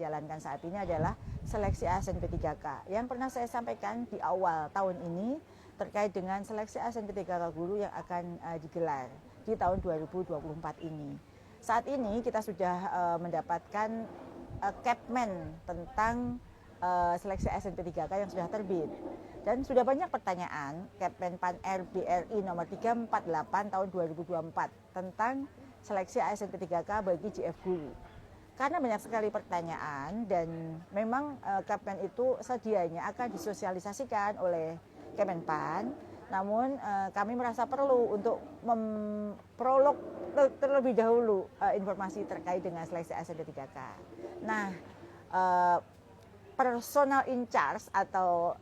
jalankan saat ini adalah seleksi ASN P3K. Yang pernah saya sampaikan di awal tahun ini terkait dengan seleksi ASN P3K guru yang akan digelar di tahun 2024 ini. Saat ini kita sudah mendapatkan Kepmen tentang seleksi ASN P3K yang sudah terbit. Dan sudah banyak pertanyaan Kepmen Pan RBRI nomor 348 tahun 2024 tentang seleksi ASN P3K bagi GF Guru. Karena banyak sekali pertanyaan dan memang Kepmen itu sedianya akan disosialisasikan oleh Kemenpan, namun kami merasa perlu untuk memprolog terlebih dahulu informasi terkait dengan seleksi ASN P3K. Nah, personal in charge atau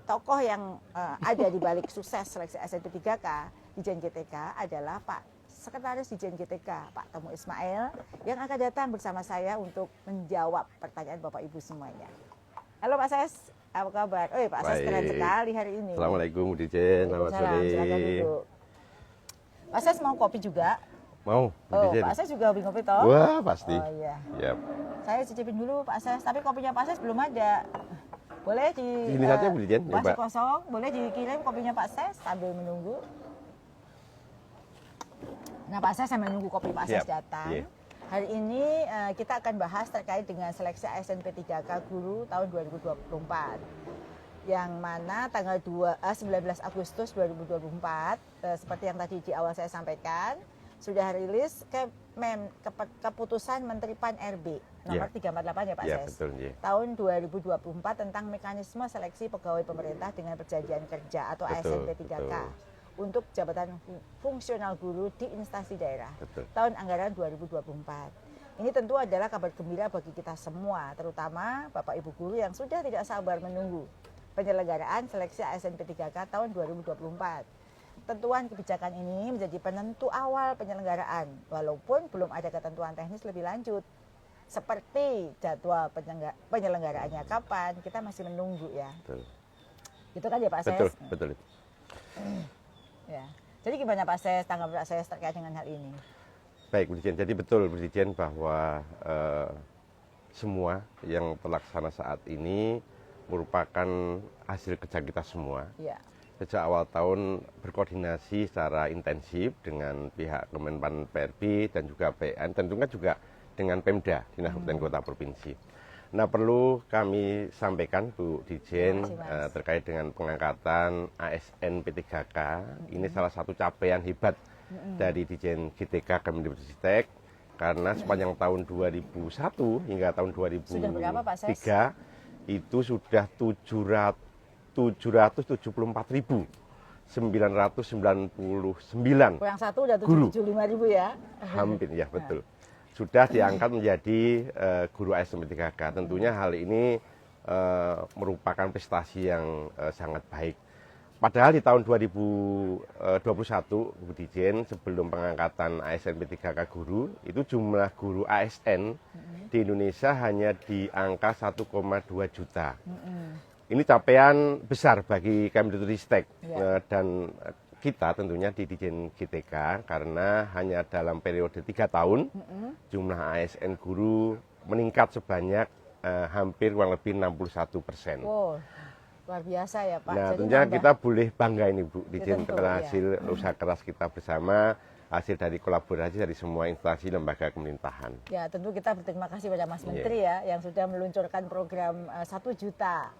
tokoh yang ada di balik sukses seleksi ASN P3K di Dijen GTK adalah Pak Sekretaris Dijen GTK, Pak Temu Ismail, yang akan datang bersama saya untuk menjawab pertanyaan Bapak Ibu semuanya. Halo Pak Ses, apa kabar? Oh Pak Ses keren sekali hari ini. Assalamualaikum Bu Dijen, selamat sore. Silakan duduk. Pak Ses mau kopi juga? Mau, Bu Dijen. Pak Ses juga hobi kopi toh? Wah pasti. Oh iya. Yep. Saya cicipin dulu Pak Ses, tapi kopinya Pak Ses belum ada. Boleh di sini saja Bu Dijen, masih kosong, boleh dikirim kopinya Pak Ses sambil menunggu. Nah Pak Ses sambil menunggu kopi Pak Ses datang. Yeah. Hari ini kita akan bahas terkait dengan seleksi ASN P3K guru tahun 2024. Yang mana tanggal 19 Agustus 2024, seperti yang tadi di awal saya sampaikan, sudah rilis keputusan Menteri Pan RB nomor 348 ya Pak Ses. Betul, yeah. Tahun 2024 tentang mekanisme seleksi pegawai pemerintah dengan perjanjian kerja atau ASN P3K. Untuk jabatan fungsional guru di instansi daerah tahun anggaran 2024. Ini tentu adalah kabar gembira bagi kita semua, terutama Bapak Ibu guru yang sudah tidak sabar menunggu penyelenggaraan seleksi ASN P3K tahun 2024. Tentuan kebijakan ini menjadi penentu awal penyelenggaraan, walaupun belum ada ketentuan teknis lebih lanjut. Seperti jadwal penyelenggaraannya kapan, kita masih menunggu ya. Betul. Gitu kan ya Pak Ses? Betul. Ya. Jadi gimana Pak Ses, tanggapan Pak Ses terkait dengan hal ini? Baik Bu Dijen, jadi betul Bu Dijen bahwa semua yang terlaksana saat ini merupakan hasil kerja kita semua. Ya. Sejak awal tahun berkoordinasi secara intensif dengan pihak Kemenpan PRB dan juga PN, tentunya juga dengan Pemda, Dinas Kabupaten Kota Provinsi. Nah perlu kami sampaikan Bu Dijen terkait dengan pengangkatan ASN P3K. Ini salah satu capaian hebat dari Dijen GTK Kemendikbudristek karena sepanjang tahun 2001 hingga tahun 2003 itu sudah 774.999 yang satu udah 75.000 ya. Hampir ya betul. Sudah diangkat menjadi guru ASN P3K. Tentunya hal ini merupakan prestasi yang sangat baik. Padahal di tahun 2021, Bu Dijen, sebelum pengangkatan ASN P3K guru, itu jumlah guru ASN di Indonesia hanya di angka 1,2 juta. Ini capaian besar bagi Kemendikbudristek dan kita tentunya di Dijen GTK karena hanya dalam periode 3 tahun jumlah ASN guru meningkat sebanyak hampir kurang lebih 61%. Wow, luar biasa ya Pak. Nah tentunya kita boleh bangga ini Bu Dijen karena hasil usaha keras kita bersama, hasil dari kolaborasi dari semua instansi lembaga pemerintahan. Ya tentu kita berterima kasih pada Mas Menteri ya yang sudah meluncurkan program 1 juta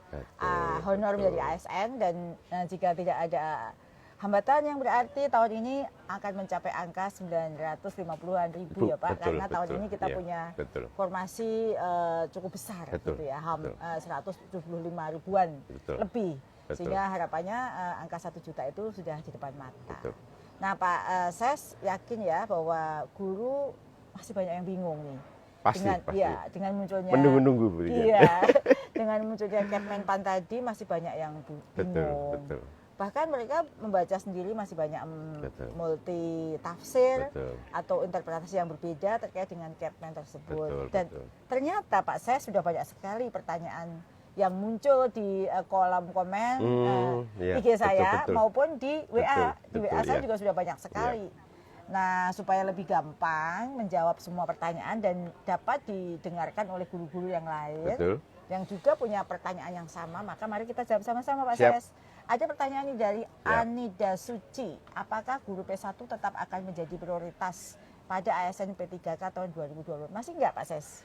honor menjadi ASN dan jika tidak ada hambatan yang berarti tahun ini akan mencapai angka 950-an ribu ya Pak, karena tahun ini kita punya formasi cukup besar gitu ya, 175 ribuan lebih, sehingga harapannya angka 1 juta itu sudah di depan mata. Nah Pak Ses yakin ya bahwa guru masih banyak yang bingung nih. Pasti. Dengan munculnya menunggu Bu. Dengan munculnya Kemenpan tadi masih banyak yang bingung. Betul. Bahkan mereka membaca sendiri masih banyak multi tafsir atau interpretasi yang berbeda terkait dengan Kepmen tersebut. Dan ternyata Pak Ses sudah banyak sekali pertanyaan yang muncul di kolom komen IG saya maupun di WA. Di WA saya juga sudah banyak sekali. Nah, supaya lebih gampang menjawab semua pertanyaan dan dapat didengarkan oleh guru-guru yang lain. Betul. Yang juga punya pertanyaan yang sama, maka mari kita jawab sama-sama Pak Siap. Ses. Ada pertanyaan ini dari Ya. Anida Suci. Apakah guru P1 tetap akan menjadi prioritas pada ASN P3K tahun 2020? Masih enggak Pak Ses?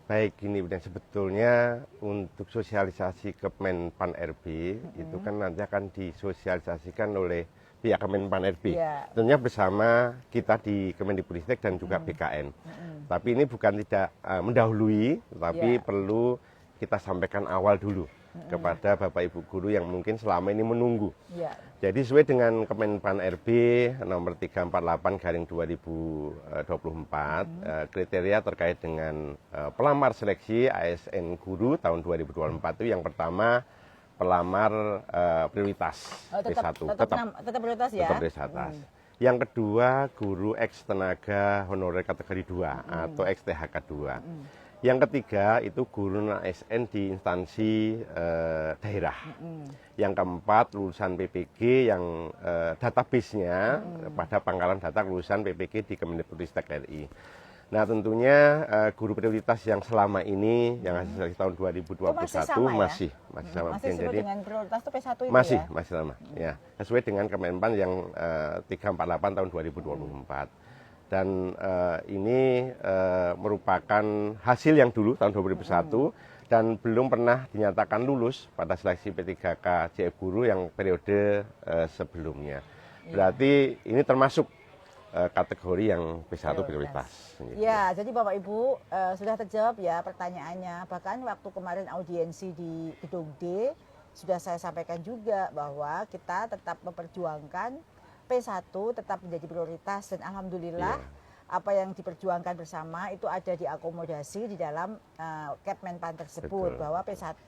Baik, gini, dan sebetulnya untuk sosialisasi Kemenpan RB itu kan nanti akan disosialisasikan oleh pihak Kemenpan RB. Ya. Tentunya bersama kita di Kemendikbudristek dan juga BKN. Tapi ini bukan tidak mendahului, tapi perlu kita sampaikan awal dulu kepada Bapak Ibu guru yang mungkin selama ini menunggu. Ya. Jadi sesuai dengan Kemenpan RB nomor 348/2024, kriteria terkait dengan pelamar seleksi ASN guru tahun 2024 itu yang pertama pelamar prioritas P1. Tetap prioritas ya? Tetap prioritas. Yang kedua guru ex tenaga honorer kategori 2 atau ex THK 2. Yang ketiga itu guru ASN di instansi daerah. Yang keempat lulusan PPG yang database-nya pada pangkalan data lulusan PPG di Kemendikbudristek RI. Nah tentunya guru prioritas yang selama ini yang hasil seleksi tahun 2021 masih sama. Masih sesuai dengan prioritas itu P1 itu masih, ya? Masih sama. Ya, sesuai dengan Kemenpan yang 348 tahun 2024. Dan ini merupakan hasil yang dulu tahun 2001 dan belum pernah dinyatakan lulus pada seleksi P3K CF Guru yang periode sebelumnya. Berarti ini termasuk kategori yang P1 prioritas. Ya, jadi Bapak Ibu sudah terjawab ya pertanyaannya. Bahkan waktu kemarin audiensi di Gedung D sudah saya sampaikan juga bahwa kita tetap memperjuangkan P1 tetap menjadi prioritas dan alhamdulillah apa yang diperjuangkan bersama itu ada diakomodasi di dalam Kepmenpan tersebut. Betul. Bahwa P1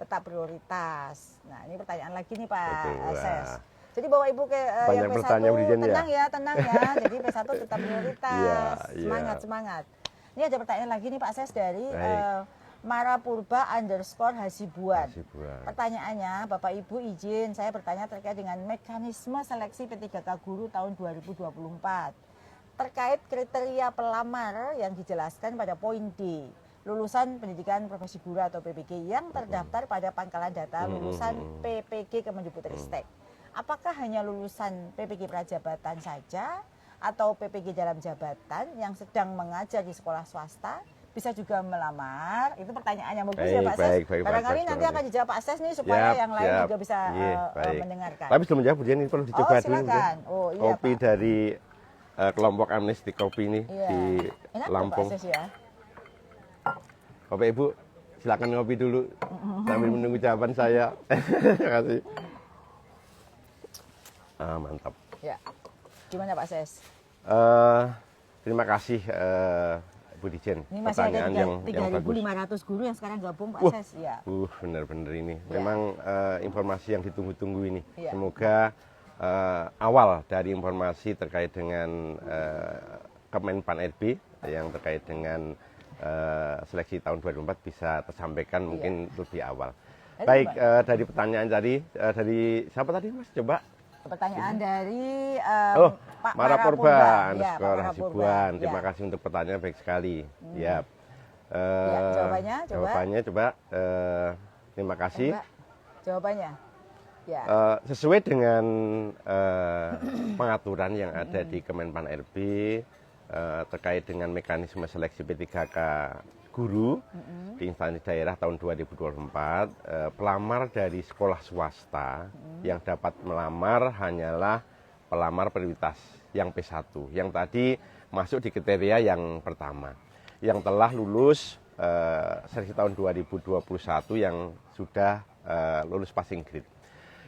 tetap prioritas. Nah, ini pertanyaan lagi nih Pak Ses. Jadi Bapak Ibu yang P1 tenang ya. Jadi P1 tetap prioritas. Semangat. Ini ada pertanyaan lagi nih Pak Ses dari Marapurba_Hasibuan. Pertanyaannya, Bapak Ibu izin saya bertanya terkait dengan mekanisme seleksi P3K guru tahun 2024. Terkait kriteria pelamar yang dijelaskan pada poin D. Lulusan pendidikan profesi guru atau PPG yang terdaftar pada pangkalan data lulusan PPG Kemendikbudristek. Apakah hanya lulusan PPG prajabatan saja atau PPG dalam jabatan yang sedang mengajar di sekolah swasta bisa juga melamar? Itu pertanyaan yang bagus ya Pak Ses. Barangkali nanti akan dijawab Pak Ses nih supaya yang lain juga bisa mendengarkan. Tapi sebelum menjawab ini perlu dicoba dulu. Oh, kopi Pak. dari kelompok Amnesty Kopi ini di enak Lampung. Pak Ses ya. Bapak Ibu silakan ngopi dulu sambil menunggu jawaban saya. Terima kasih. Mantap. Ya. Gimana Pak Ses? Terima kasih Bu Dijen. Ini masih ada 3.500 guru yang sekarang gabung Pak Ses. Ya. Benar-benar ini. Memang informasi yang ditunggu-tunggu ini. Semoga awal dari informasi terkait dengan Kemenpan RB yang terkait dengan seleksi tahun 2024 bisa tersampaikan mungkin lebih awal. Baik, dari pertanyaan tadi, dari siapa tadi Mas? Coba. Pertanyaan dari Pak Marapurba_Hasibuan. Terima kasih untuk pertanyaan baik sekali. Jawabannya coba. Terima kasih. Jawabannya. Sesuai dengan pengaturan yang ada di Kemenpan RB terkait dengan mekanisme seleksi P3K guru di instansi daerah tahun 2024, pelamar dari sekolah swasta yang dapat melamar hanyalah pelamar prioritas yang P1, yang tadi masuk di kriteria yang pertama, yang telah lulus seleksi tahun 2021 yang sudah lulus passing grade.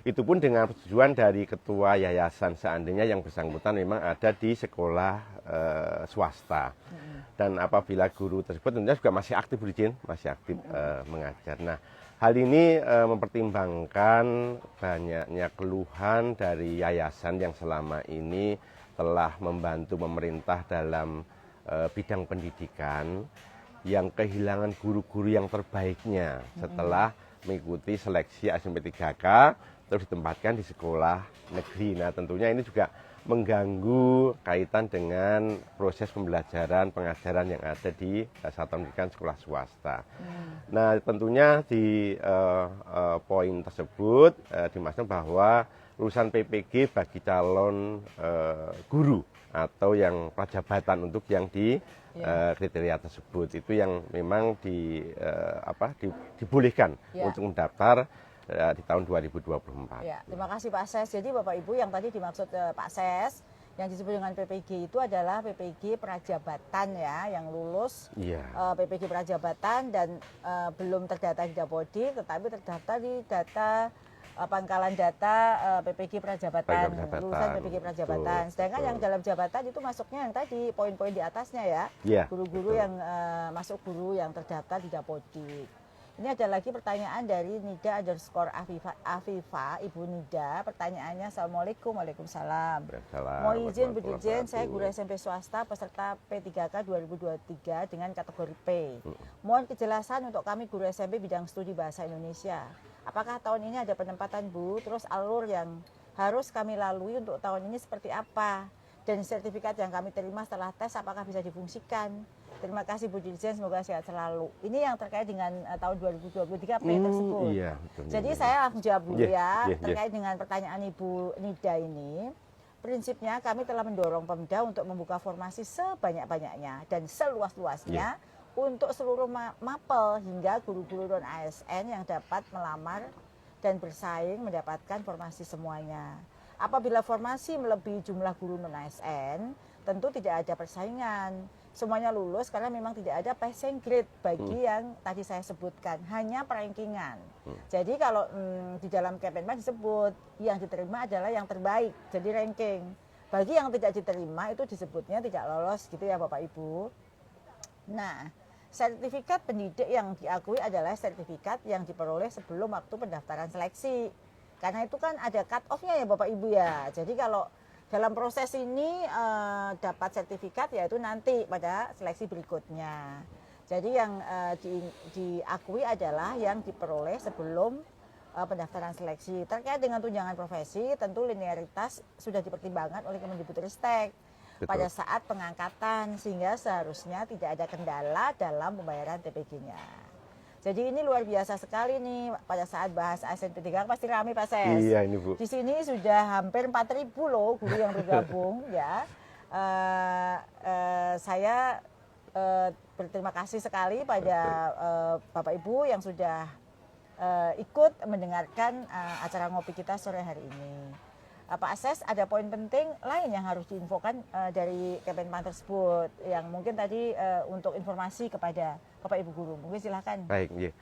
Itu pun dengan persetujuan dari ketua yayasan seandainya yang bersangkutan memang ada di sekolah swasta. Dan apabila guru tersebut tentunya juga masih aktif masih aktif mengajar. Nah, hal ini mempertimbangkan banyaknya keluhan dari yayasan yang selama ini telah membantu pemerintah dalam bidang pendidikan yang kehilangan guru-guru yang terbaiknya setelah mengikuti seleksi ASN P3K terus ditempatkan di sekolah negeri. Nah, tentunya ini juga mengganggu kaitan dengan proses pembelajaran pengajaran yang ada di satuan pendidikan sekolah swasta. Nah, tentunya di poin tersebut dimaksudkan bahwa lulusan PPG bagi calon guru atau yang prajabatan untuk yang di kriteria tersebut itu yang memang dibolehkan untuk mendaftar di tahun 2024. Ya, terima kasih Pak Ses. Jadi Bapak Ibu yang tadi dimaksud Pak Ses yang disebut dengan PPG itu adalah PPG prajabatan ya, yang lulus PPG prajabatan dan belum terdata di Dapodik tetapi terdaftar di data pangkalan data PPG prajabatan, lulusan PPG prajabatan. Sedangkan yang dalam jabatan itu masuknya yang tadi poin-poin di atasnya ya, guru-guru yang masuk guru yang terdaftar di Dapodik. Ini ada lagi pertanyaan dari Nida _Afifa, Ibu Nida. Pertanyaannya, Assalamualaikum. Waalaikumsalam. Mau izin Bu Dirjen, saya guru SMP swasta peserta P3K 2023 dengan kategori P. Mohon kejelasan untuk kami guru SMP bidang studi bahasa Indonesia. Apakah tahun ini ada penempatan Bu? Terus alur yang harus kami lalui untuk tahun ini seperti apa? Dan sertifikat yang kami terima setelah tes apakah bisa difungsikan? Terima kasih Bu Dirjen, semoga sehat selalu. Ini yang terkait dengan tahun 2023 P tersebut. Iya, betul. Jadi saya langsung jawab dulu terkait dengan pertanyaan Ibu Nida ini. Prinsipnya kami telah mendorong Pemda untuk membuka formasi sebanyak-banyaknya dan seluas-luasnya untuk seluruh mapel hingga guru-guru non-ASN yang dapat melamar dan bersaing mendapatkan formasi semuanya. Apabila formasi melebihi jumlah guru non-ASN, tentu tidak ada persaingan. Semuanya lulus karena memang tidak ada passing grade bagi yang tadi saya sebutkan, hanya perankingan. Jadi kalau di dalam Kemenpan disebut yang diterima adalah yang terbaik, jadi ranking. Bagi yang tidak diterima itu disebutnya tidak lolos gitu ya Bapak Ibu. Nah, sertifikat pendidik yang diakui adalah sertifikat yang diperoleh sebelum waktu pendaftaran seleksi. Karena itu kan ada cut off-nya ya Bapak Ibu ya. Jadi kalau dalam proses ini dapat sertifikat yaitu nanti pada seleksi berikutnya. Jadi yang diakui adalah yang diperoleh sebelum pendaftaran seleksi. Terkait dengan tunjangan profesi, tentu linearitas sudah dipertimbangkan oleh Kemendikbudristek pada saat pengangkatan, sehingga seharusnya tidak ada kendala dalam pembayaran TPG-nya. Jadi ini luar biasa sekali nih pada saat bahas ASN P3K pasti ramai Pak Ses. Iya ini Bu. Di sini sudah hampir 4.000 loh guru yang bergabung ya. Saya berterima kasih sekali pada Bapak Ibu yang sudah ikut mendengarkan acara ngopi kita sore hari ini. Pak Ses, ada poin penting lain yang harus diinfokan dari Kemenpan tersebut yang mungkin tadi untuk informasi kepada Bapak Ibu guru, mungkin silahkan. Baik, ya.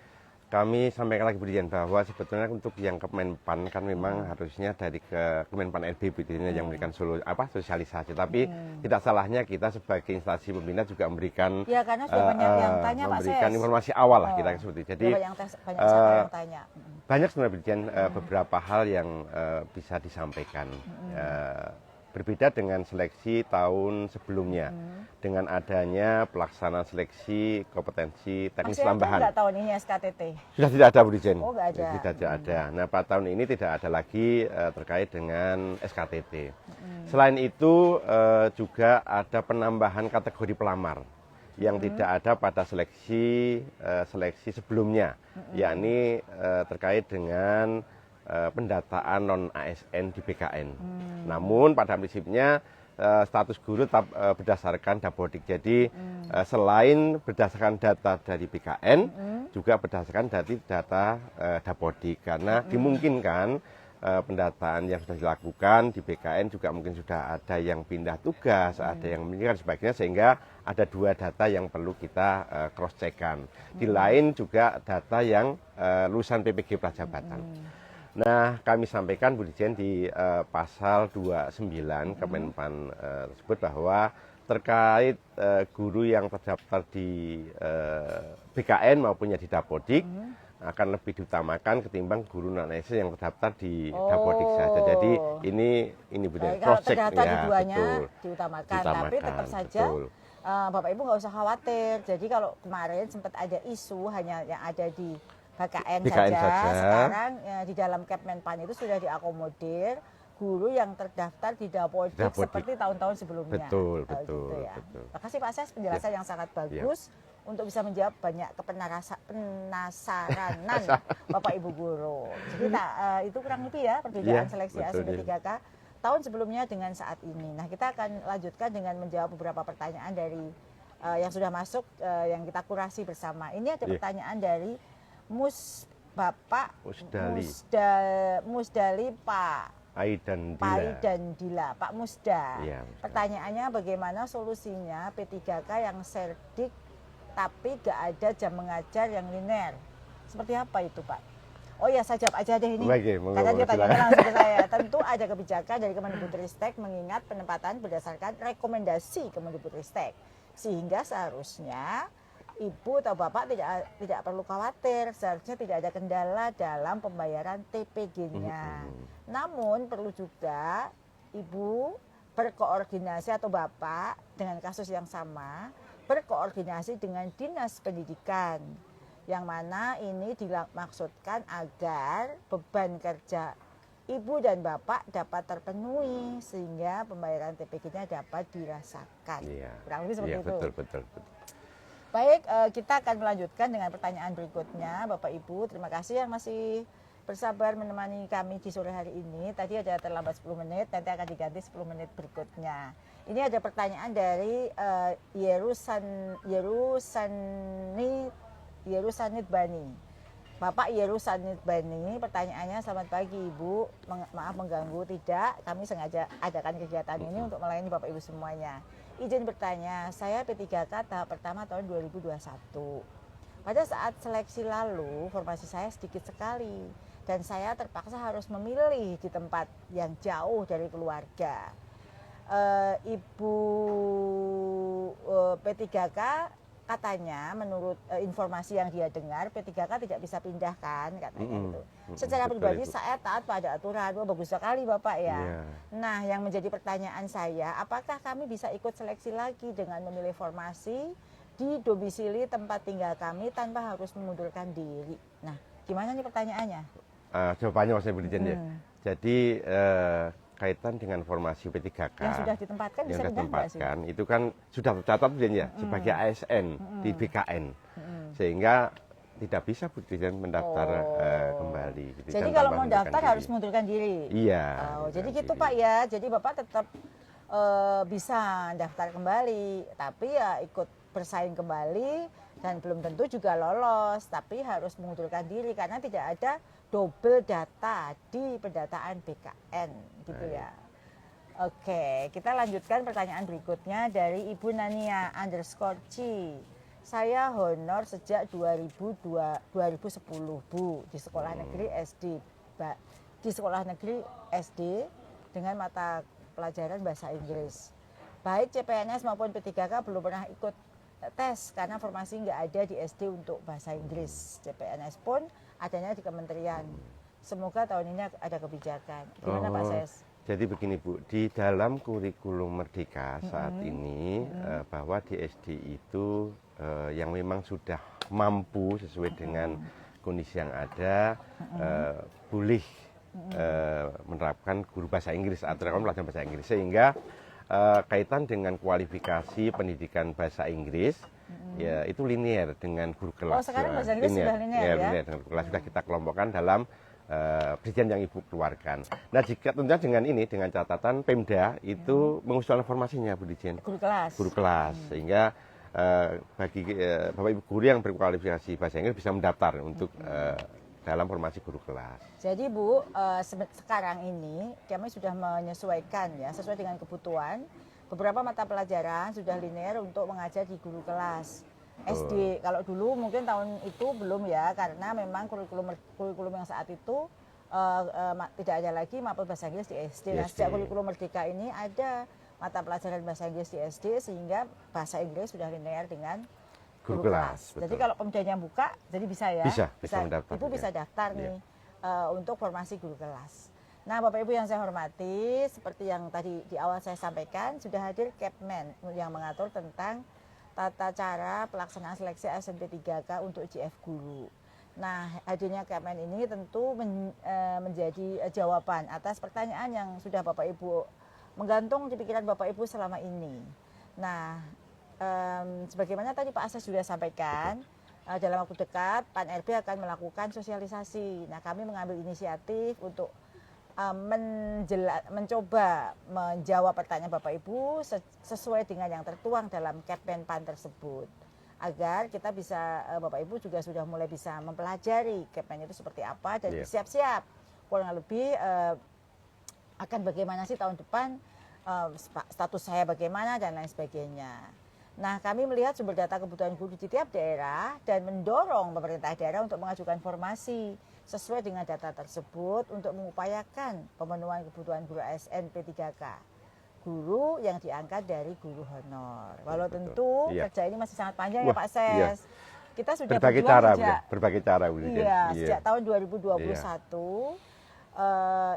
Kami sampaikan lagi Bu Dirjen bahwa sebetulnya untuk yang Kemenpan kan memang harusnya dari Kemenpan RB Bu Dirjen yang memberikan sosialisasi, tapi tidak salahnya kita sebagai instansi pembina juga memberikan karena sudah banyak yang tanya memberikan informasi awal lah kita seperti itu. Jadi banyak yang tanya. Banyak sebenarnya Bu Dirjen beberapa hal yang bisa disampaikan. Berbeda dengan seleksi tahun sebelumnya, dengan adanya pelaksanaan seleksi kompetensi teknis tambahan. Masih ada tahun ini SKTT? Sudah tidak ada Bu Dirjen. Oh, nggak ada. Tidak ada. Nah, pada tahun ini tidak ada lagi terkait dengan SKTT. Selain itu juga ada penambahan kategori pelamar yang tidak ada pada seleksi sebelumnya, yakni terkait dengan pendataan non-ASN di BKN. Namun pada prinsipnya status guru tetap berdasarkan Dapodik. Jadi selain berdasarkan data dari BKN, juga berdasarkan dari data Dapodik. Karena dimungkinkan pendataan yang sudah dilakukan di BKN juga mungkin sudah ada yang pindah tugas, ada yang meninggal sebagainya, sehingga ada dua data yang perlu kita cross-check-kan. Di lain juga data yang lulusan PPG prajabatan. Nah, kami sampaikan Bu Dirjen di pasal 29 Kemenpan tersebut bahwa terkait guru yang terdaftar di BKN maupun di Dapodik akan lebih diutamakan ketimbang guru non-ASN yang terdaftar di Dapodik saja. Jadi ini Bu Dirjen cross-check ya, betul. Diutamakan, tapi tetap saja Bapak Ibu nggak usah khawatir. Jadi kalau kemarin sempat ada isu hanya yang ada di BKN saja. Sekarang di dalam Kemenpan itu sudah diakomodir guru yang terdaftar di Dapodik seperti tahun-tahun sebelumnya. Betul, betul, gitu ya. betul. Terima kasih Pak Ses, penjelasan yang sangat bagus untuk bisa menjawab banyak penasaranan Bapak Ibu guru. Jadi itu kurang lebih ya perbedaan seleksi ASN P3K tahun sebelumnya dengan saat ini. Nah, kita akan lanjutkan dengan menjawab beberapa pertanyaan dari yang sudah masuk, yang kita kurasi bersama. Ini ada pertanyaan dari Bapak Musdali Pak Aidan Dila, Pak Musda. Ya, pertanyaannya bagaimana solusinya P3K yang serdik tapi gak ada jam mengajar yang linear? Seperti apa itu Pak? Oh ya, saya jawab aja deh ini. Karena dia tanya langsung ke saya. Tentu ada kebijakan dari Kemendikbudristek mengingat penempatan berdasarkan rekomendasi Kemendikbudristek. Sehingga seharusnya Ibu atau Bapak tidak perlu khawatir, seharusnya tidak ada kendala dalam pembayaran TPG-nya. Namun perlu juga Ibu berkoordinasi atau Bapak dengan kasus yang sama, berkoordinasi dengan Dinas Pendidikan. Yang mana ini dimaksudkan agar beban kerja Ibu dan Bapak dapat terpenuhi sehingga pembayaran TPG-nya dapat dirasakan. Kurang lebih seperti itu. Betul. Baik, kita akan melanjutkan dengan pertanyaan berikutnya. Bapak Ibu, terima kasih yang masih bersabar menemani kami di sore hari ini. Tadi ada terlambat 10 menit, nanti akan diganti 10 menit berikutnya. Ini ada pertanyaan dari Yerusanit Bani. Bapak Yerusanit Bani, pertanyaannya, selamat pagi Ibu, maaf mengganggu. Tidak, kami sengaja adakan kegiatan ini untuk melayani Bapak Ibu semuanya. Izin bertanya, saya P3K tahap pertama tahun 2021. Pada saat seleksi lalu, formasi saya sedikit sekali. Dan saya terpaksa harus memilih di tempat yang jauh dari keluarga. Ibu P3K katanya menurut informasi yang dia dengar, P3K tidak bisa pindahkan katanya itu. Secara pribadi saya taat pada aturan. Bagus sekali Bapak ya. Nah, yang menjadi pertanyaan saya, apakah kami bisa ikut seleksi lagi dengan memilih formasi di domisili tempat tinggal kami tanpa harus mengundurkan diri? Nah, gimana nih pertanyaannya? Jawabannya Mas Ibu ya. Jadi kaitan dengan formasi P3K yang sudah ditempatkan, bisa ditempatkan itu kan sudah tercatat ya sebagai ASN di BKN, sehingga tidak bisa Bu Dirjen mendaftar kembali. Jadi kalau mau daftar harus mengundurkan diri. Iya. Jadi gitu Pak ya. Jadi Bapak tetap bisa daftar kembali, tapi ya ikut bersaing kembali dan belum tentu juga lolos, tapi harus mengundurkan diri karena tidak ada double data di pendataan BKN gitu ya. Oke, kita lanjutkan pertanyaan berikutnya dari Ibu Nania _C. Saya honor sejak 2010 Bu di sekolah negeri SD, di sekolah negeri SD dengan mata pelajaran bahasa Inggris. Baik CPNS maupun P3K belum pernah ikut tes karena formasi nggak ada di SD untuk bahasa Inggris. CPNS pun adanya di kementerian. Semoga tahun ini ada kebijakan. Gimana Pak Ses? Jadi begini Bu, di dalam kurikulum Merdeka saat ini bahwa di SD itu yang memang sudah mampu sesuai dengan kondisi yang ada boleh menerapkan guru bahasa Inggris atau pelajaran bahasa Inggris, sehingga kaitan dengan kualifikasi pendidikan bahasa Inggris ya itu linear dengan guru kelas. Oh, sekarang bahasa Inggris sudah linear ya? Linear dengan guru kelas sudah kita kelompokkan dalam perizinan yang Ibu keluarkan. Nah, jika tentunya dengan ini, dengan catatan Pemda itu mengusulkan formasinya Bu Dirjen. Guru kelas. Guru kelas, sehingga bagi Bapak Ibu guru yang berkualifikasi bahasa Inggris bisa mendaftar untuk dalam formasi guru kelas. Jadi Bu, sekarang ini kami sudah menyesuaikan ya, sesuai dengan kebutuhan. Beberapa mata pelajaran sudah linear untuk mengajar di guru kelas. SD, kalau dulu mungkin tahun itu belum ya, karena memang kurikulum yang saat itu tidak ada lagi mapel bahasa Inggris di SD. Nah, sejak kurikulum Merdeka ini ada mata pelajaran bahasa Inggris di SD, sehingga bahasa Inggris sudah linear dengan guru kelas. Jadi kalau Pemdanya buka, jadi bisa ya? Bisa mendaftar. Ibu bisa daftar nih untuk formasi guru kelas. Nah, Bapak Ibu yang saya hormati, seperti yang tadi di awal saya sampaikan, sudah hadir Kepmen yang mengatur tentang tata cara pelaksanaan seleksi ASN P3K untuk JF Guru. Nah, hadirnya Kemen ini tentu menjadi jawaban atas pertanyaan yang sudah Bapak Ibu menggantung di pikiran Bapak Ibu selama ini. Nah, sebagaimana tadi Pak Ases sudah sampaikan, dalam waktu dekat PAN-RB akan melakukan sosialisasi. Nah, kami mengambil inisiatif untuk mencoba menjawab pertanyaan Bapak Ibu sesuai dengan yang tertuang dalam Kemen PAN tersebut. Agar kita bisa, Bapak Ibu juga sudah mulai bisa mempelajari Kemen itu seperti apa dan siap-siap kurang lebih akan bagaimana sih tahun depan, status saya bagaimana dan lain sebagainya. Nah, kami melihat sumber data kebutuhan guru di tiap daerah dan mendorong pemerintah daerah untuk mengajukan formasi sesuai dengan data tersebut untuk mengupayakan pemenuhan kebutuhan guru ASN P3K. Guru yang diangkat dari guru honor. Walau tentu kerja ini masih sangat panjang ya Pak Ses. Kita sudah berbagai cara sejak tahun 2021.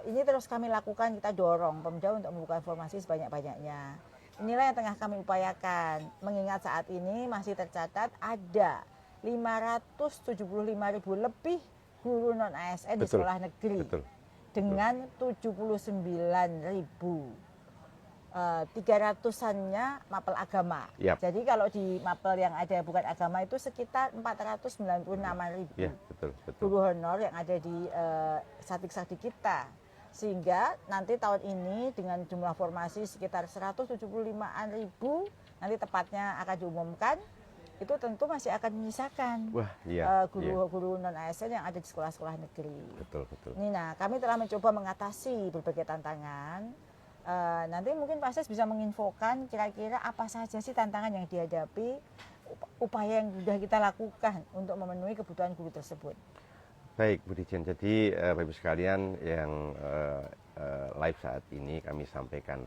Ini terus kami lakukan, kita dorong Pemda untuk membuka informasi sebanyak-banyaknya. Inilah yang tengah kami upayakan. Mengingat saat ini masih tercatat ada 575.000 lebih guru non ASN di sekolah negeri dengan 79.000. 300-annya mapel agama. Jadi kalau di mapel yang ada bukan agama itu sekitar 496.000 guru honor yang ada di sadik-sadik kita. Sehingga nanti tahun ini dengan jumlah formasi sekitar 175.000, nanti tepatnya akan diumumkan, itu tentu masih akan menyisakan guru-guru non ASN yang ada di sekolah-sekolah negeri. Ini, nah, kami telah mencoba mengatasi berbagai tantangan. Nanti mungkin Pak Ses bisa menginfokan kira-kira apa saja sih tantangan yang dihadapi, upaya yang sudah kita lakukan untuk memenuhi kebutuhan guru tersebut. Baik Bu Dijen, jadi Bapak Ibu sekalian yang live saat ini kami sampaikan,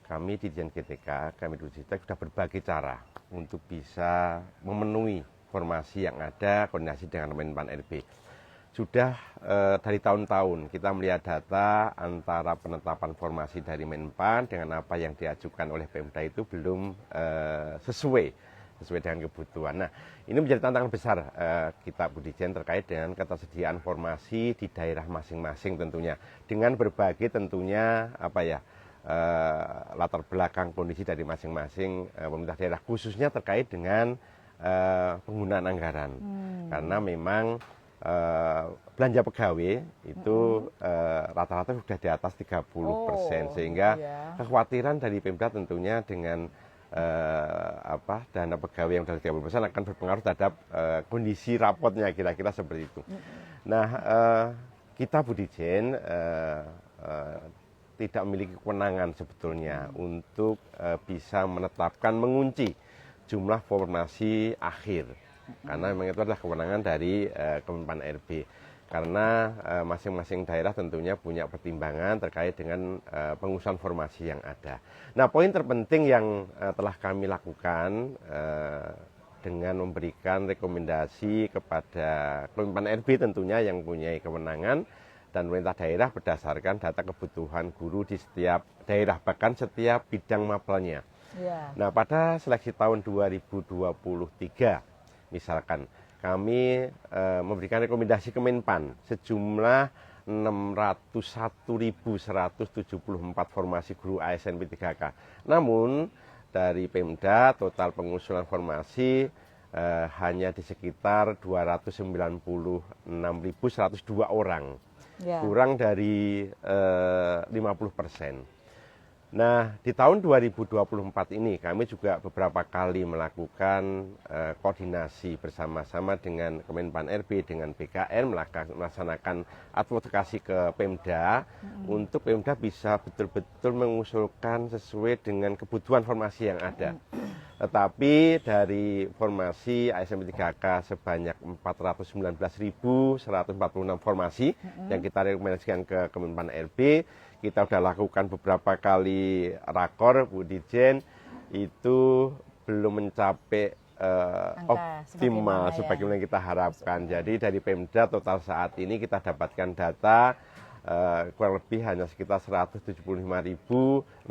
kami di Dijen GTK, kami di Dijen sudah berbagai cara untuk bisa memenuhi formasi yang ada, koordinasi dengan PAN-RB. Sudah dari tahun-tahun kita melihat data antara penetapan formasi dari Menpan dengan apa yang diajukan oleh Pemda itu belum sesuai dengan kebutuhan. Nah, ini menjadi tantangan besar kita Bu Dijen terkait dengan ketersediaan formasi di daerah masing-masing tentunya, dengan berbagai tentunya latar belakang kondisi dari masing-masing pemerintah daerah, khususnya terkait dengan penggunaan anggaran. Karena memang belanja pegawai itu rata-rata sudah di atas 30%, sehingga kekhawatiran dari Pemda tentunya dengan dana pegawai yang dari 30% akan berpengaruh terhadap kondisi rapotnya, kira-kira seperti itu. Nah, kita Bu Dijen tidak memiliki kewenangan sebetulnya untuk bisa menetapkan, mengunci jumlah formasi akhir. Karena memang itu adalah kewenangan dari Kemen-PAN-RB. Karena masing-masing daerah tentunya punya pertimbangan terkait dengan pengusulan formasi yang ada. Nah, poin terpenting yang telah kami lakukan dengan memberikan rekomendasi kepada Kemen-PAN-RB tentunya yang punya kewenangan dan pemerintah daerah berdasarkan data kebutuhan guru di setiap daerah, bahkan setiap bidang mapelnya. Nah, pada seleksi tahun 2023, misalkan kami memberikan rekomendasi ke Menpan sejumlah 601.174 formasi guru ASN P3K. Namun dari Pemda total pengusulan formasi hanya di sekitar 296.102 orang, kurang dari 50%. Nah, di tahun 2024 ini kami juga beberapa kali melakukan koordinasi bersama-sama dengan Kemen-PAN-RB, dengan BKN, melaksanakan advokasi ke Pemda untuk Pemda bisa betul-betul mengusulkan sesuai dengan kebutuhan formasi yang ada. Tetapi dari formasi ASN P3K sebanyak 419.146 formasi yang kita rekomendasikan ke Kemen-PAN-RB, kita sudah lakukan beberapa kali rakor Bu Dijen, itu belum mencapai optimal sebagaimana kita harapkan. Jadi dari Pemda total saat ini kita dapatkan data kurang lebih hanya sekitar 175.627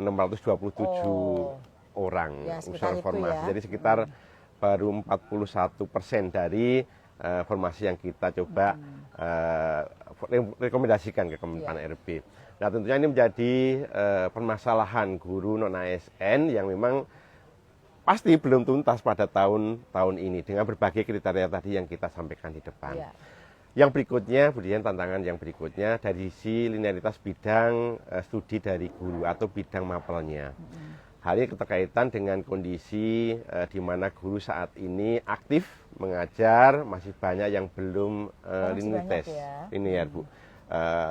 orang usaha formasi. Jadi sekitar baru 41% dari formasi yang kita coba rekomendasikan ke Kemenpan RB. Nah, tentunya ini menjadi permasalahan guru non ASN yang memang pasti belum tuntas pada tahun ini dengan berbagai kriteria tadi yang kita sampaikan di depan. Yang berikutnya, kemudian tantangan yang berikutnya dari sisi linearitas bidang studi dari guru atau bidang mapelnya. Hal ini keterkaitan dengan kondisi di mana guru saat ini aktif mengajar, masih banyak yang belum linear, Bu.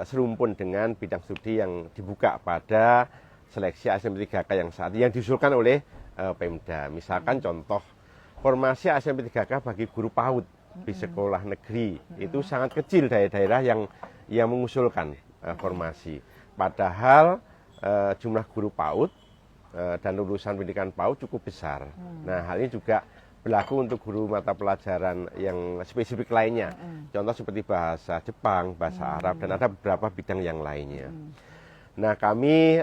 Serumpun dengan bidang studi yang dibuka pada seleksi ASNP3K yang diusulkan oleh Pemda. Misalkan contoh, formasi ASNP3K bagi guru PAUD di sekolah negeri itu sangat kecil daerah-daerah yang mengusulkan formasi. Padahal jumlah guru PAUD dan lulusan pendidikan PAUD cukup besar. Nah, hal ini juga berlaku untuk guru mata pelajaran yang spesifik lainnya. Contoh seperti bahasa Jepang, bahasa Arab, dan ada beberapa bidang yang lainnya. Nah, kami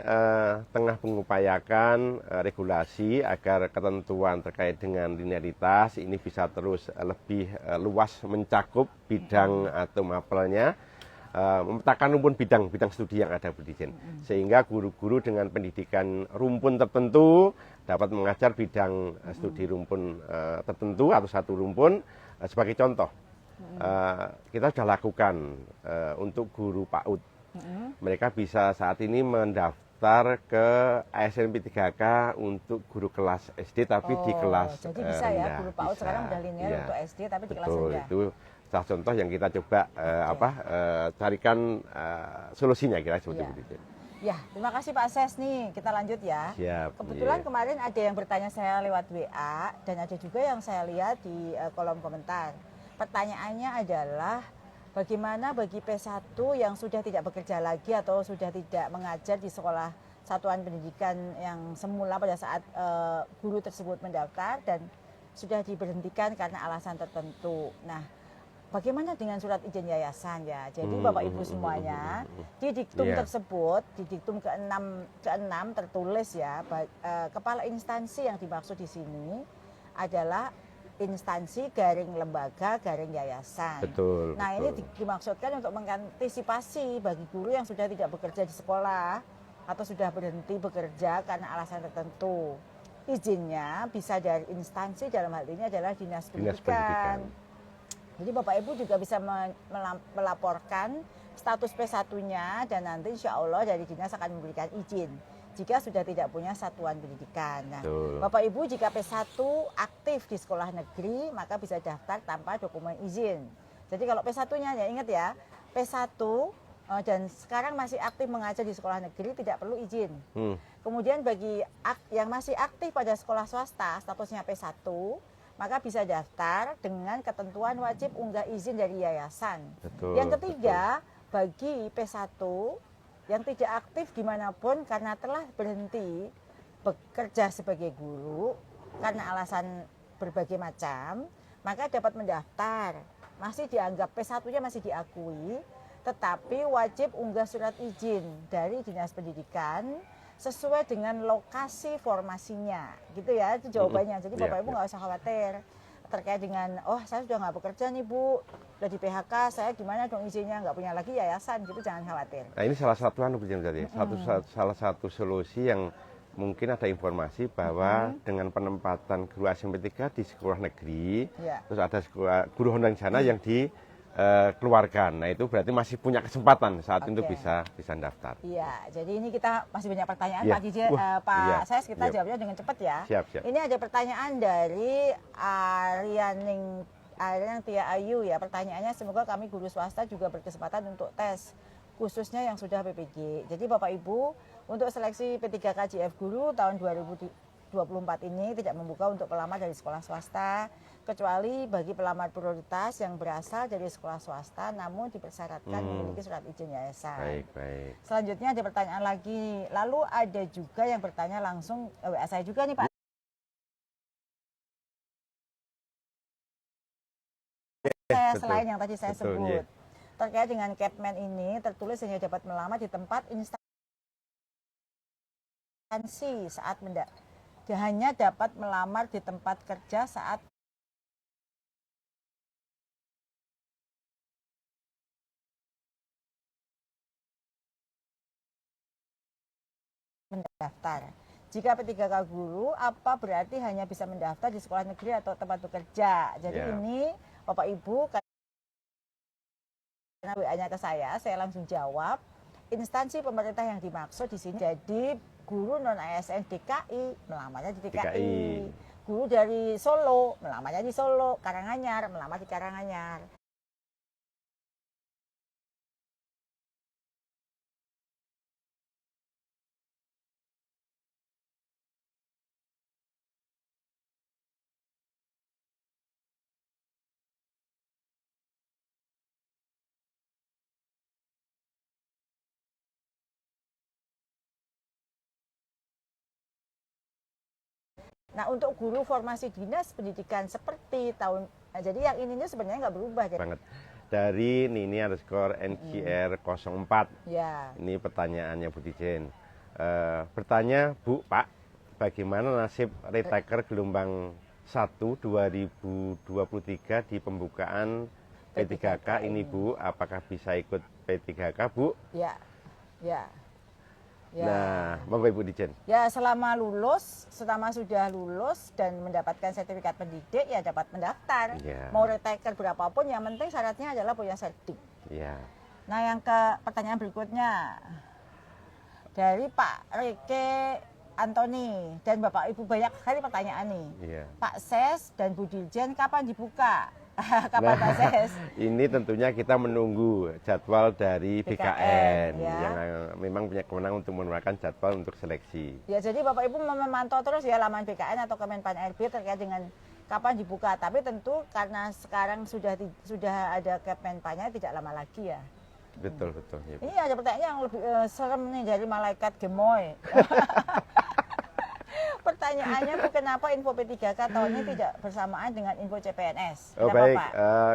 tengah mengupayakan regulasi agar ketentuan terkait dengan linearitas ini bisa terus lebih luas mencakup bidang atau mapelnya, memetakan rumpun bidang studi yang ada, Bu Dirjen. Sehingga guru-guru dengan pendidikan rumpun tertentu dapat mengajar bidang studi rumpun tertentu atau satu rumpun. Sebagai contoh, kita sudah lakukan untuk guru PAUD. Mereka bisa saat ini mendaftar ke ASNP3K untuk guru kelas SD tapi di kelas jadi bisa rendah. Ya, guru PAUD sekarang udah linear untuk SD tapi di kelas rendah. Itu salah contoh yang kita coba carikan solusinya kira seperti itu. Ya, terima kasih Pak Ses nih. Kita lanjut ya. Siap. Kebetulan kemarin ada yang bertanya saya lewat WA dan ada juga yang saya lihat di kolom komentar. Pertanyaannya adalah bagaimana bagi P1 yang sudah tidak bekerja lagi atau sudah tidak mengajar di sekolah satuan pendidikan yang semula pada saat guru tersebut mendaftar dan sudah diberhentikan karena alasan tertentu. Nah, bagaimana dengan surat izin yayasan ya? Jadi Bapak Ibu semuanya, di diktum tersebut, di diktum ke-6 tertulis ya, kepala instansi yang dimaksud di sini adalah instansi garing lembaga garing yayasan. Betul. Nah, ini dimaksudkan untuk mengantisipasi bagi guru yang sudah tidak bekerja di sekolah atau sudah berhenti bekerja karena alasan tertentu. Izinnya bisa dari instansi, dalam hal ini adalah Dinas Pendidikan. Jadi Bapak Ibu juga bisa melaporkan status P1-nya dan nanti insya Allah dari Dinas akan memberikan izin jika sudah tidak punya satuan pendidikan. Nah, Bapak Ibu jika P1 aktif di sekolah negeri maka bisa daftar tanpa dokumen izin. Jadi kalau P1-nya ya ingat ya, P1 dan sekarang masih aktif mengajar di sekolah negeri tidak perlu izin. Kemudian bagi yang masih aktif pada sekolah swasta statusnya P1 maka bisa daftar dengan ketentuan wajib unggah izin dari yayasan. Yang ketiga, bagi P1 yang tidak aktif dimanapun karena telah berhenti bekerja sebagai guru karena alasan berbagai macam, maka dapat mendaftar. Masih dianggap P1-nya masih diakui, tetapi wajib unggah surat izin dari Dinas Pendidikan sesuai dengan lokasi formasinya, gitu ya, itu jawabannya. Jadi Bapak Ibu nggak usah khawatir terkait dengan, oh saya sudah nggak bekerja nih Bu, udah di PHK, saya gimana dong izinnya, nggak punya lagi yayasan, gitu jangan khawatir. Nah ini salah satu salah satu solusi yang mungkin ada informasi bahwa dengan penempatan guru ASNP3 di sekolah negeri, terus ada guru honor di sana yang dikeluarkan. Nah itu berarti masih punya kesempatan saat itu bisa daftar. Iya, jadi ini kita masih banyak pertanyaan Pak Dirjen, Pak Ses, kita jawabnya dengan cepat ya. Siap. Ini ada pertanyaan dari Arianing Tia Ayu ya. Pertanyaannya, semoga kami guru swasta juga berkesempatan untuk tes khususnya yang sudah PPG. Jadi Bapak Ibu, untuk seleksi P3K JF Guru tahun 2024 ini tidak membuka untuk pelamar dari sekolah swasta, kecuali bagi pelamar prioritas yang berasal dari sekolah swasta namun dipersyaratkan memiliki surat izin yayasan. Baik. Selanjutnya ada pertanyaan lagi. Lalu ada juga yang bertanya langsung WA saya juga nih Pak. Selain yang tadi saya sebut. Terkait dengan Capman ini tertulis hanya dapat melamar di tempat instansi saat hanya dapat melamar di tempat kerja saat daftar. Jika P3K guru, apa berarti hanya bisa mendaftar di sekolah negeri atau tempat bekerja? Jadi ini Bapak Ibu, karena WA-nya ke saya langsung jawab. Instansi pemerintah yang dimaksud di sini, jadi guru non ASN DKI melamarnya di DKI. Guru dari Solo melamarnya di Solo, Karanganyar melamar di Karanganyar. Nah, untuk guru formasi dinas pendidikan seperti jadi yang ininya sebenarnya nggak berubah. Banget. Dari Nini_NGR 04. Ya. Ini pertanyaannya Bu Dijen. Bertanya, Bu, Pak, bagaimana nasib retaker gelombang 1 2023 di pembukaan P3K ini, Bu? Apakah bisa ikut P3K, Bu? Ya. Nah, monggo Ibu Dijen. Ya, selama sudah lulus dan mendapatkan sertifikat pendidik, ya dapat mendaftar. Mau retaker berapapun, yang penting syaratnya adalah punya sertif. Nah, yang ke pertanyaan berikutnya dari Pak Rike Antoni dan Bapak Ibu, banyak sekali pertanyaan nih. Pak Ses dan Bu Dirjen, kapan dibuka? Kapan Pak Ses? Ini tentunya kita menunggu jadwal dari BKN yang memang punya kewenangan untuk mengeluarkan jadwal untuk seleksi. Ya, jadi Bapak Ibu memantau terus ya laman BKN atau Kemenpan RB terkait dengan kapan dibuka. Tapi tentu karena sekarang sudah ada Kemenpannya, tidak lama lagi ya. Betul. Ya. Ini ada pertanyaan yang lebih serem nih dari malaikat gemoy. Pertanyaannya, Bu, kenapa info P3K tahun ini tidak bersamaan dengan info CPNS? Baik,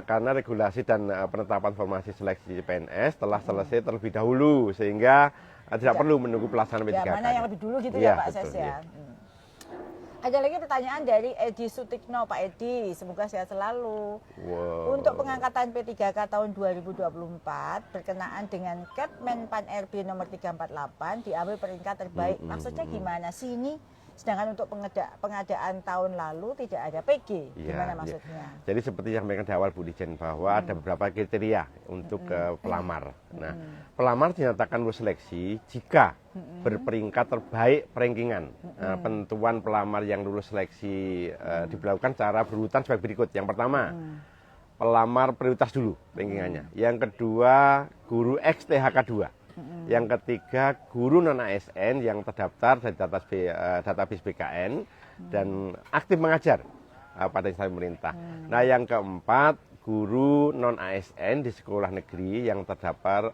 karena regulasi dan penetapan formasi seleksi CPNS telah selesai terlebih dahulu, sehingga tidak perlu menunggu pelaksanaan P3K. Mana yang lebih dulu gitu ya Pak Ses ya. Ada lagi pertanyaan dari Edi Sutikno, Pak Edi, semoga sehat selalu. Untuk pengangkatan P3K tahun 2024 berkenaan dengan Kemenpan RB nomor 348 diambil peringkat terbaik. Maksudnya gimana sih ini? Sedangkan untuk pengadaan tahun lalu tidak ada PG, gimana maksudnya? Jadi seperti yang disampaikan di awal Bu Dijen, bahwa ada beberapa kriteria untuk pelamar. Nah, pelamar dinyatakan lulus seleksi jika berperingkat terbaik rankingan. Penentuan pelamar yang lulus seleksi diberlakukan secara berurutan sebagai berikut. Yang pertama, pelamar prioritas dulu rankingannya. Yang kedua, guru XTHK 2. Yang ketiga, guru non ASN yang terdaftar dari database BKN dan aktif mengajar pada instansi pemerintah. Nah, yang keempat, guru non ASN di sekolah negeri yang terdaftar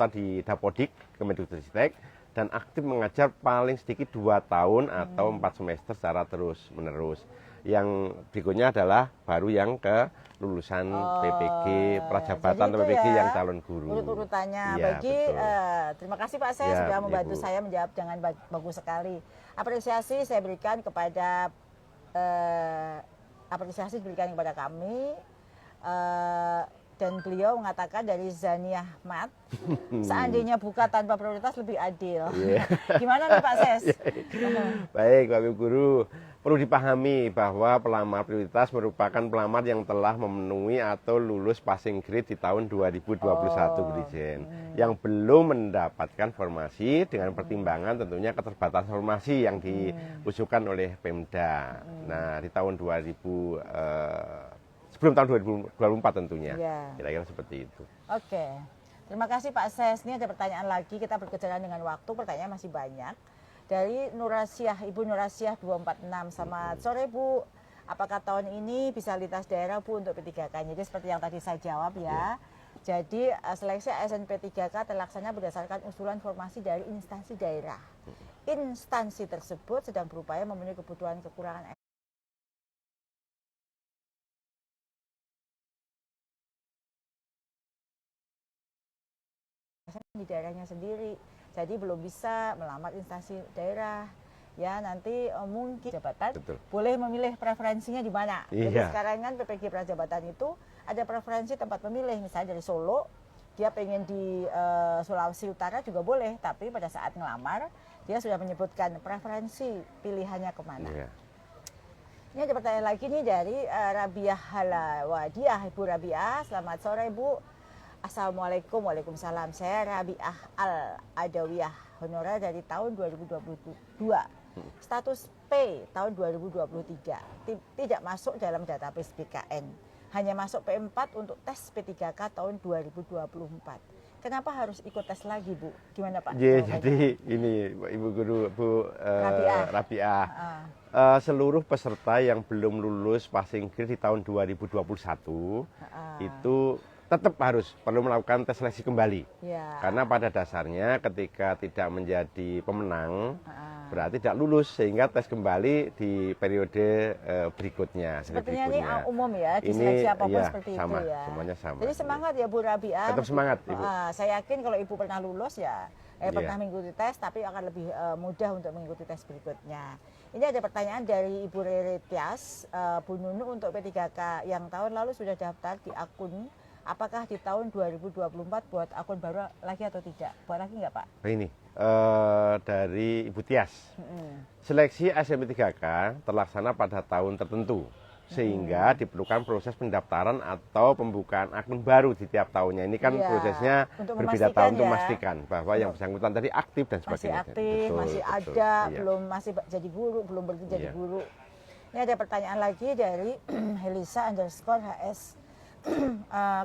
di Dapodik Kemendikbudristek dan aktif mengajar paling sedikit 2 tahun atau 4 semester secara terus menerus. Yang berikutnya adalah baru yang ke lulusan PPG, prajabatan atau PPG yang calon guru. Urutannya terima kasih Pak Ses sudah membantu saya menjawab dengan bagus sekali. Apresiasi diberikan kepada kami. Dan beliau mengatakan dari Zania Mat, seandainya buka tanpa prioritas lebih adil. Gimana nih Pak Ses? Baik Bapak Ibu Guru, perlu dipahami bahwa pelamar prioritas merupakan pelamar yang telah memenuhi atau lulus passing grade di tahun 2021 Bu Dirjen, yang belum mendapatkan formasi dengan pertimbangan tentunya keterbatasan formasi yang diusulkan oleh Pemda. Nah, di tahun sebelum tahun 2024 tentunya, kira-kira seperti itu. Oke, terima kasih Pak Ses. Ini ada pertanyaan lagi, kita berkejaran dengan waktu, pertanyaan masih banyak. Dari Ibu Nurasiah 246, selamat sore Bu. Apakah tahun ini bisa lintas daerah Bu untuk P3K? Jadi seperti yang tadi saya jawab ya. Jadi seleksi ASN P3K terlaksana berdasarkan usulan formasi dari instansi daerah. Instansi tersebut sedang berupaya memenuhi kebutuhan kekurangan di daerahnya sendiri, jadi belum bisa melamar instansi daerah. Ya, nanti mungkin jabatan boleh memilih preferensinya di mana. Jadi sekarang kan PPG Prajabatan itu ada preferensi tempat memilih, misalnya dari Solo, dia pengen di Sulawesi Utara juga boleh, tapi pada saat ngelamar Dia sudah menyebutkan preferensi pilihannya kemana. Iya. Ini ada pertanyaan lagi nih dari Rabiah Halawadiah. Ibu Rabiah, selamat sore Bu. Assalamualaikum. Waalaikumsalam. Saya Rabiah Al-Adawiyah, honorer dari tahun 2022. Status P tahun 2023. Tidak masuk dalam database BKN. Hanya masuk P4 untuk tes P3K tahun 2024. Kenapa harus ikut tes lagi, Bu? Gimana, Pak? Jadi ini Ibu Guru, Bu Rabiah. Seluruh peserta yang belum lulus passing grade di tahun 2021 itu tetap perlu melakukan tes seleksi kembali. Ya. Karena pada dasarnya ketika tidak menjadi pemenang berarti tidak lulus, sehingga tes kembali di periode berikutnya. Sepertinya ini umum ya, di seleksi apapun ya, seperti sama, itu ya. Semuanya sama. Jadi semangat ya Bu Rabiah. Tetap semangat Ibu. Saya yakin kalau Ibu pernah lulus ya, pernah mengikuti tes, tapi akan lebih mudah untuk mengikuti tes berikutnya. Ini ada pertanyaan dari Ibu Rere Tias, Bu Nunu, untuk P3K yang tahun lalu sudah daftar di akun. Apakah di tahun 2024 buat akun baru lagi atau tidak? Buat lagi nggak, Pak? Ini dari Ibu Tias. Seleksi SNP3K terlaksana pada tahun tertentu, sehingga diperlukan proses pendaftaran atau pembukaan akun baru di tiap tahunnya. Ini kan prosesnya berbeda tahun untuk memastikan bahwa yang bersangkutan tadi aktif dan sebagainya. Masih aktif, masih ada, masih jadi guru, belum berhenti jadi guru. Ini ada pertanyaan lagi dari Helisa_HS.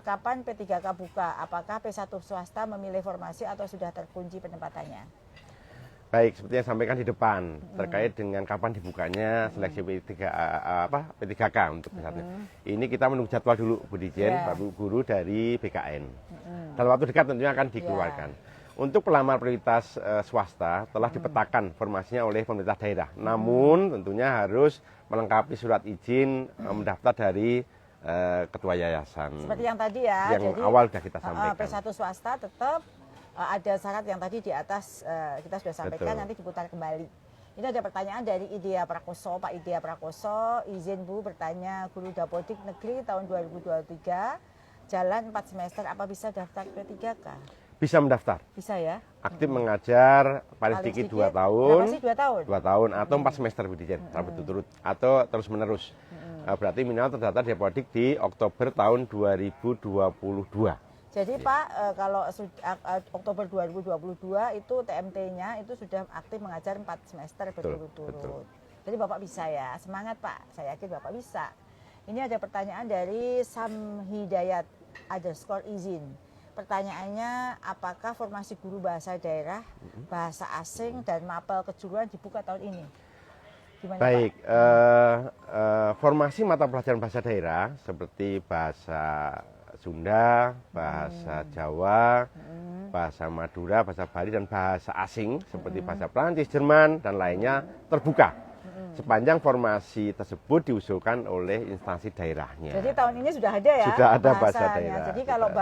Kapan P3K buka? Apakah P1 swasta memilih formasi atau sudah terkunci penempatannya? Baik, seperti yang sampaikan di depan terkait dengan kapan dibukanya seleksi P3K untuk P1. Ini kita menunggu jadwal dulu, Bu Dijen, Pak Guru dari BKN. Dalam waktu dekat tentunya akan dikeluarkan. Untuk pelamar prioritas swasta telah dipetakan formasinya oleh pemerintah daerah. Namun tentunya harus melengkapi surat izin mendaftar dari ketua yayasan. Seperti yang tadi ya. Yang jadi, awal sudah kita sampaikan. P1 swasta tetap ada syarat yang tadi di atas kita sudah sampaikan. Betul. Nanti diputar kembali. Ini ada pertanyaan dari Idea Prakoso. Pak Idea Prakoso, izin Bu bertanya, guru Dapodik Negeri tahun 2023, jalan 4 semester, apa bisa daftar P3K? Bisa mendaftar. Bisa ya. Aktif mengajar paling sedikit 2 tahun. Berapa sih 2 tahun? 2 tahun atau 4 semester Bu Dijen, berturut-turut atau terus menerus. Berarti minimal terdaftar di Dapodik di Oktober tahun 2022. Jadi Pak, kalau Oktober 2022 itu TMT-nya itu sudah aktif mengajar 4 semester berturut-turut. Jadi Bapak bisa ya, semangat Pak, saya yakin Bapak bisa. Ini ada pertanyaan dari Samhidayat_izin. Pertanyaannya, apakah formasi guru bahasa daerah, bahasa asing, dan mapel kejuruan dibuka tahun ini? Gimana, baik, formasi mata pelajaran bahasa daerah seperti bahasa Sunda, bahasa Jawa, bahasa Madura, bahasa Bali, dan bahasa asing seperti bahasa Prancis, Jerman, dan lainnya terbuka. Sepanjang formasi tersebut diusulkan oleh instansi daerahnya. Jadi tahun ini sudah ada ya? Sudah ada bahasa daerah. Jadi kalau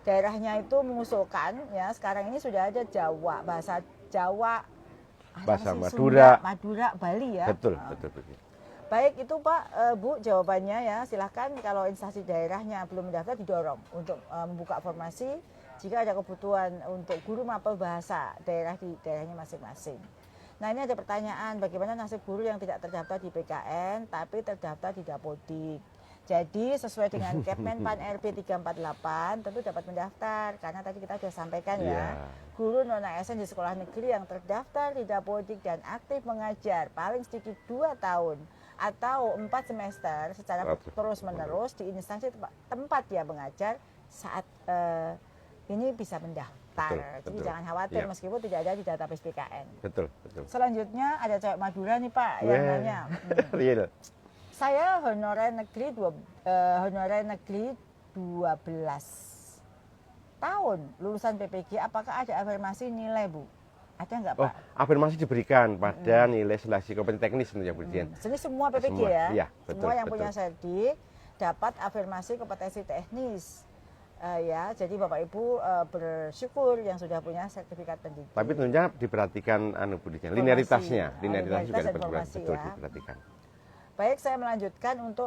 daerahnya itu mengusulkan, ya sekarang ini sudah ada Jawa, bahasa Jawa, bahasa Madura, Bali ya. Betul. Baik itu Pak, Bu, jawabannya ya. Silahkan kalau instansi daerahnya belum mendaftar didorong untuk membuka formasi jika ada kebutuhan untuk guru mapel bahasa daerah di daerahnya masing-masing. Nah ini ada pertanyaan, bagaimana nasib guru yang tidak terdaftar di PKN tapi terdaftar di Dapodik? Jadi sesuai dengan Kepmen Pan RP 348 tentu dapat mendaftar, karena tadi kita sudah sampaikan ya, guru non-ASN di sekolah negeri yang terdaftar di Dapodik dan aktif mengajar paling sedikit 2 tahun atau 4 semester secara terus-menerus di instansi tempat dia mengajar saat ini bisa mendaftar. Jadi jangan khawatir meskipun tidak ada di database BKN. Betul. Selanjutnya ada cewek Madura nih Pak yang nanya. Real. Saya honorer negeri 12 tahun lulusan PPG, apakah ada afirmasi nilai Bu? Ada nggak Pak? Afirmasi diberikan pada nilai seleksi kompetensi teknis tentunya Bu Dijen. Jadi semua PPG semua, ya? Iya, betul, semua yang punya serdi dapat afirmasi kompetensi teknis. Ya, jadi Bapak Ibu bersyukur yang sudah punya sertifikat pendidik. Tapi tentunya diperhatikan Bu Dijen, linearitasnya juga diperhatikan. Baik, saya melanjutkan untuk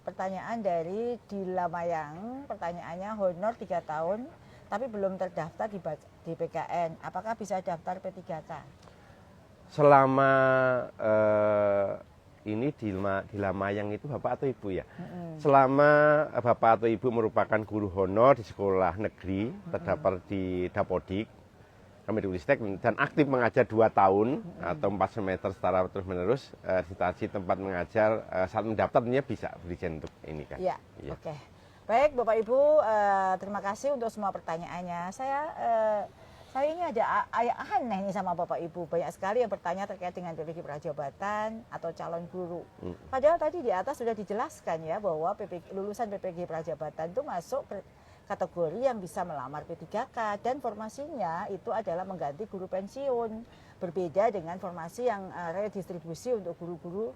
pertanyaan dari Dila Mayang. Pertanyaannya, honor 3 tahun tapi belum terdaftar di PKN. Apakah bisa daftar P3K? Selama ini di Lamayang itu Bapak atau Ibu ya? Selama Bapak atau Ibu merupakan guru honor di sekolah negeri, terdapat di Dapodik, Kemendikbudristek, dan aktif mengajar 2 tahun atau 4 semester secara terus-menerus, situasi tempat mengajar saat mendaftarnya bisa Brigjen untuk ini kan? Ya, ya. Oke. Baik Bapak Ibu, terima kasih untuk semua pertanyaannya. Saya ini ada aneh nih sama Bapak Ibu, banyak sekali yang bertanya terkait dengan PPG Prajabatan atau calon guru. Padahal tadi di atas sudah dijelaskan ya bahwa lulusan PPG Prajabatan itu masuk kategori yang bisa melamar P3K dan formasinya itu adalah mengganti guru pensiun. Berbeda dengan formasi yang redistribusi untuk guru-guru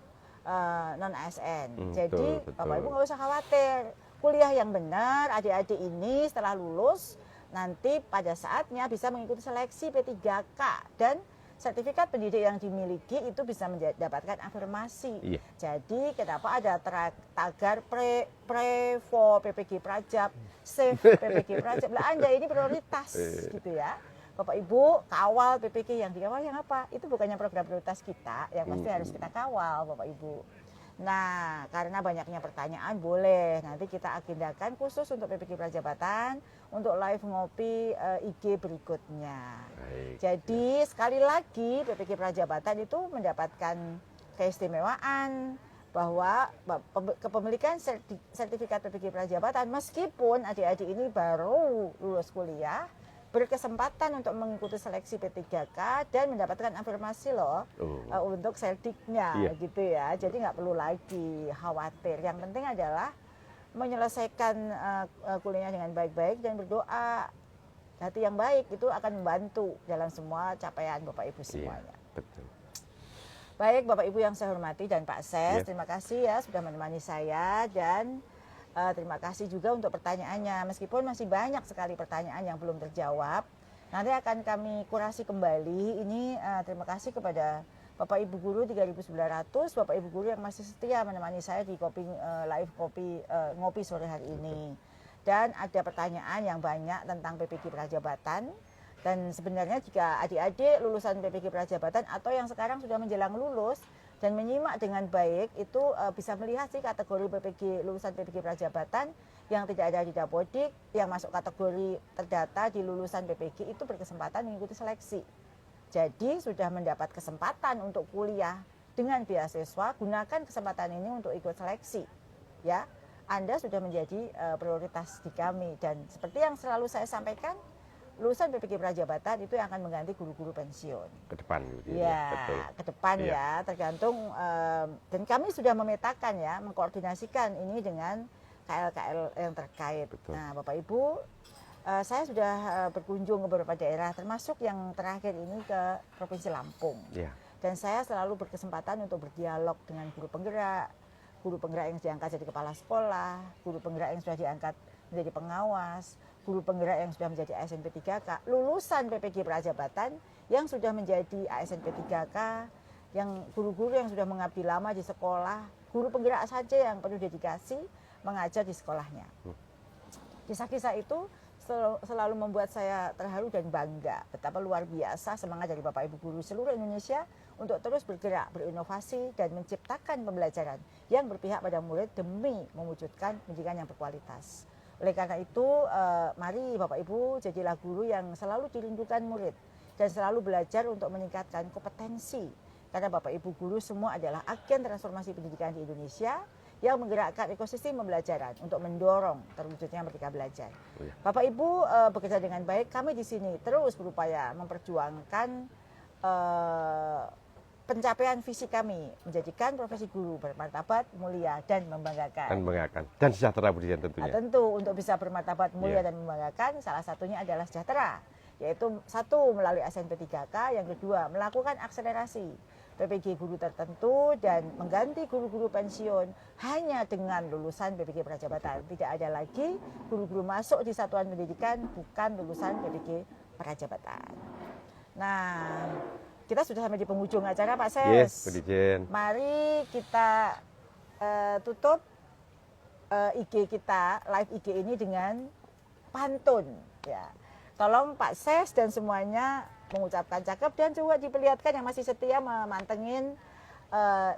non-ASN. Jadi betul. Bapak Ibu nggak usah khawatir, kuliah yang benar adik-adik ini setelah lulus nanti pada saatnya bisa mengikuti seleksi P3K dan sertifikat pendidik yang dimiliki itu bisa mendapatkan afirmasi. Iya. Jadi kenapa ada tagar Prevo PPG Prajab, Save PPG Prajab. Lah Anda ini prioritas gitu ya. Bapak Ibu kawal PPG yang dikawal yang apa? Itu bukannya program prioritas kita, yang pasti harus kita kawal Bapak Ibu. Nah, karena banyaknya pertanyaan, boleh nanti kita agendakan khusus untuk PPG Prajabatan untuk live ngopi IG berikutnya. Baik, jadi ya. Sekali lagi PPG Prajabatan itu mendapatkan keistimewaan bahwa kepemilikan sertifikat PPG Prajabatan meskipun adik-adik ini baru lulus kuliah, berkesempatan untuk mengikuti seleksi P3K dan mendapatkan afirmasi loh untuk serdiknya gitu ya. Jadi nggak perlu lagi khawatir. Yang penting adalah menyelesaikan kuliahnya dengan baik-baik dan berdoa. Hati yang baik itu akan membantu dalam semua capaian Bapak Ibu semuanya. Betul. Baik Bapak Ibu yang saya hormati dan Pak Ses, terima kasih ya sudah menemani saya dan terima kasih juga untuk pertanyaannya. Meskipun masih banyak sekali pertanyaan yang belum terjawab, nanti akan kami kurasi kembali. Ini terima kasih kepada Bapak Ibu Guru 3.900, Bapak Ibu Guru yang masih setia menemani saya di live ngopi sore hari ini. Dan ada pertanyaan yang banyak tentang PPG Prajabatan. Dan sebenarnya jika adik-adik lulusan PPG Prajabatan atau yang sekarang sudah menjelang lulus, dan menyimak dengan baik itu bisa melihat sih kategori lulusan PPG Prajabatan yang tidak ada di Dapodik, yang masuk kategori terdata di lulusan PPG itu berkesempatan mengikuti seleksi. Jadi sudah mendapat kesempatan untuk kuliah dengan beasiswa, gunakan kesempatan ini untuk ikut seleksi. Ya, Anda sudah menjadi prioritas di kami dan seperti yang selalu saya sampaikan, lulusan PPG Prajabatan itu yang akan mengganti guru-guru pensiun. Ke depan. Ya, betul. Ke depan ya, tergantung. Dan kami sudah memetakan ya, mengkoordinasikan ini dengan KL-KL yang terkait. Betul. Nah, Bapak Ibu, saya sudah berkunjung ke beberapa daerah, termasuk yang terakhir ini ke Provinsi Lampung. Ya. Dan saya selalu berkesempatan untuk berdialog dengan guru penggerak yang diangkat jadi kepala sekolah, guru penggerak yang sudah diangkat menjadi pengawas, guru penggerak yang sudah menjadi ASN P3K, lulusan PPG Prajabatan yang sudah menjadi ASN P3K, yang guru-guru yang sudah mengabdi lama di sekolah, guru penggerak saja yang penuh dedikasi mengajar di sekolahnya. Kisah-kisah itu selalu membuat saya terharu dan bangga betapa luar biasa semangat dari Bapak Ibu Guru seluruh Indonesia untuk terus bergerak, berinovasi dan menciptakan pembelajaran yang berpihak pada murid demi mewujudkan pendidikan yang berkualitas. Oleh karena itu, mari Bapak Ibu jadilah guru yang selalu dirindukan murid dan selalu belajar untuk meningkatkan kompetensi. Karena Bapak Ibu guru semua adalah agen transformasi pendidikan di Indonesia yang menggerakkan ekosistem pembelajaran untuk mendorong terwujudnya Merdeka Belajar. Bapak Ibu bekerja dengan baik, kami di sini terus berupaya memperjuangkan pencapaian visi kami menjadikan profesi guru bermartabat, mulia dan membanggakan. Dan sejahtera Brigjen tentunya. Nah, tentu untuk bisa bermartabat, mulia dan membanggakan salah satunya adalah sejahtera, yaitu satu melalui ASN P3K, yang kedua melakukan akselerasi PPG guru tertentu dan mengganti guru-guru pensiun hanya dengan lulusan PPG Prajabatan. Tidak ada lagi guru-guru masuk di satuan pendidikan bukan lulusan PPG Prajabatan. Nah, kita sudah sampai di penghujung acara Pak Ses. Yes, Brigjen. Mari kita tutup IG kita, live IG ini dengan pantun. Ya, tolong Pak Ses dan semuanya mengucapkan cakep dan juga diperlihatkan yang masih setia memantengin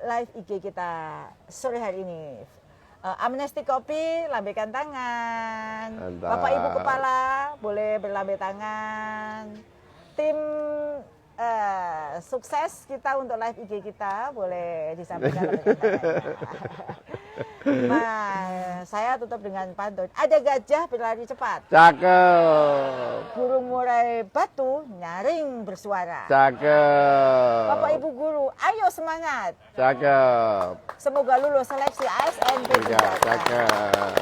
live IG kita sore hari ini. Amnesty Kopi, lambaikan tangan. Mantap. Bapak Ibu Kepala boleh berlambai tangan. Tim sukses kita untuk live IG kita boleh disampaikan lambaikan tangannya. Nah, saya tutup dengan pantun. Ada gajah berlari cepat. Cakep. Burung murai batu nyaring bersuara. Cakep. Bapak Ibu guru, ayo semangat. Cakep. Semoga lulus seleksi ASN P3K. Cakep.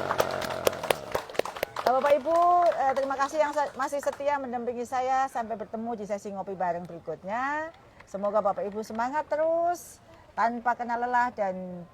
Bapak Ibu, terima kasih yang masih setia mendampingi saya. Sampai bertemu di sesi ngopi bareng berikutnya. Semoga Bapak Ibu semangat terus, tanpa kena lelah dan